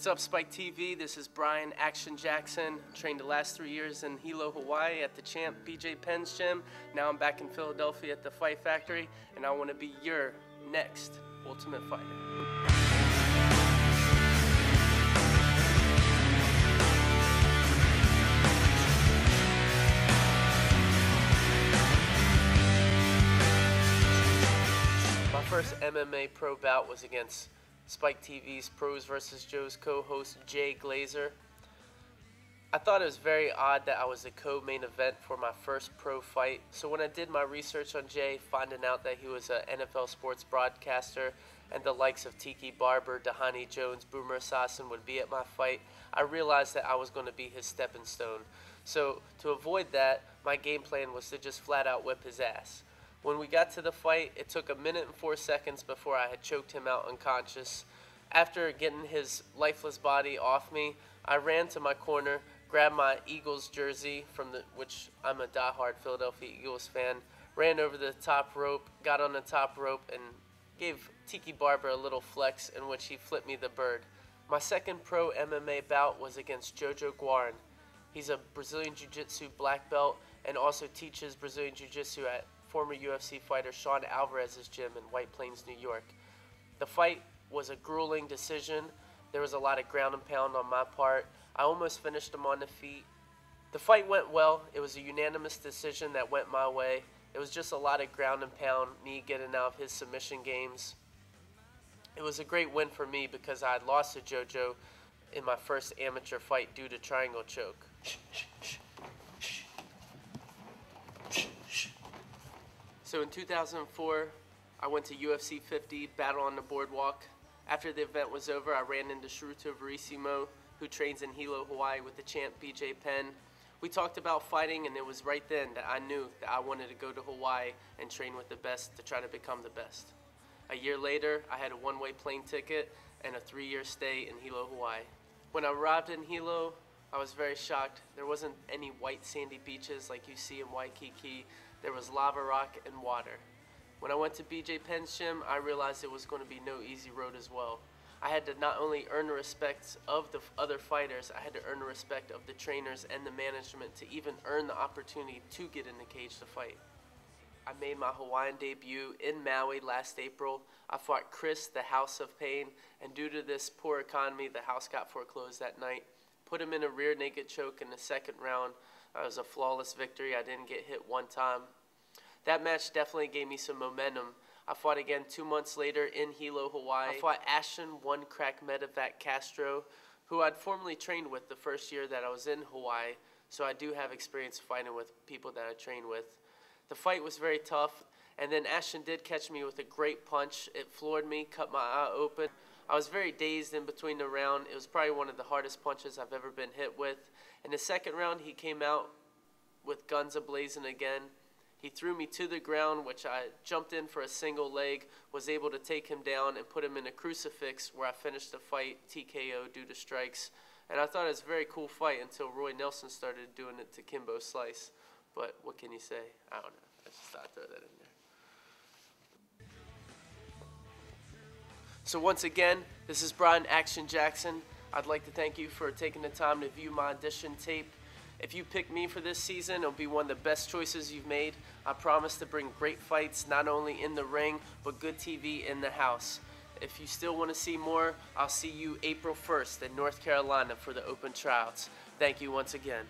What's up, Spike TV? This is Brian Action Jackson. Trained the last 3 years in Hilo, Hawaii at the champ BJ Penn's gym. Now I'm back in Philadelphia at the Fight Factory, and I want to be your next Ultimate Fighter. My first MMA pro bout was against Spike TV's Pros vs. Joe's co-host Jay Glazer. I thought it was very odd that I was the co-main event for my first pro fight. So when I did my research on Jay, finding out that he was an NFL sports broadcaster and the likes of Tiki Barber, Dahani Jones, Boomer Esiason would be at my fight, I realized that I was going to be his stepping stone. So to avoid that, my game plan was to just flat out whip his ass. When we got to the fight, it took 1 minute and 4 seconds before I had choked him out unconscious. After getting his lifeless body off me, I ran to my corner, grabbed my Eagles jersey, which I'm a diehard Philadelphia Eagles fan, ran over the top rope, got on the top rope, and gave Tiki Barber a little flex in which he flipped me the bird. My second pro MMA bout was against Jojo Guarin. He's a Brazilian Jiu-Jitsu black belt and also teaches Brazilian Jiu-Jitsu at former UFC fighter Sean Alvarez's gym in White Plains, New York. The fight was a grueling decision. There was a lot of ground and pound on my part. I almost finished him on the feet. The fight went well. It was a unanimous decision that went my way. It was just a lot of ground and pound, me getting out of his submission games. It was a great win for me because I had lost to Jojo in my first amateur fight due to triangle choke. So in 2004, I went to UFC 50, Battle on the Boardwalk. After the event was over, I ran into Shruto Verissimo, who trains in Hilo, Hawaii with the champ BJ Penn. We talked about fighting, and it was right then that I knew that I wanted to go to Hawaii and train with the best to try to become the best. A year later, I had a one-way plane ticket and a 3-year stay in Hilo, Hawaii. When I arrived in Hilo, I was very shocked. There wasn't any white sandy beaches like you see in Waikiki. There was lava rock and water. When I went to BJ Penn's gym, I realized it was going to be no easy road as well. I had to not only earn the respect of the other fighters, I had to earn the respect of the trainers and the management to even earn the opportunity to get in the cage to fight. I made my Hawaiian debut in Maui last April. I fought Chris, the House of Pain, and due to this poor economy, the house got foreclosed that night. Put him in a rear naked choke in the second round. It was a flawless victory. I didn't get hit one time. That match definitely gave me some momentum. I fought again 2 months later in Hilo, Hawaii. I fought Ashton One Crack Medevac Castro, who I'd formerly trained with the first year that I was in Hawaii, so I do have experience fighting with people that I trained with. The fight was very tough, and then Ashton did catch me with a great punch. It floored me, cut my eye open. I was very dazed in between the round. It was probably one of the hardest punches I've ever been hit with. In the second round, he came out with guns a-blazing again. He threw me to the ground, which I jumped in for a single leg, was able to take him down and put him in a crucifix where I finished the fight TKO due to strikes. And I thought it was a very cool fight until Roy Nelson started doing it to Kimbo Slice. But what can you say? I don't know. I just thought I'd throw that in there. So once again, this is Brian Action Jackson. I'd like to thank you for taking the time to view my audition tape. If you pick me for this season, it'll be one of the best choices you've made. I promise to bring great fights, not only in the ring, but good TV in the house. If you still want to see more, I'll see you April 1st in North Carolina for the open tryouts. Thank you once again.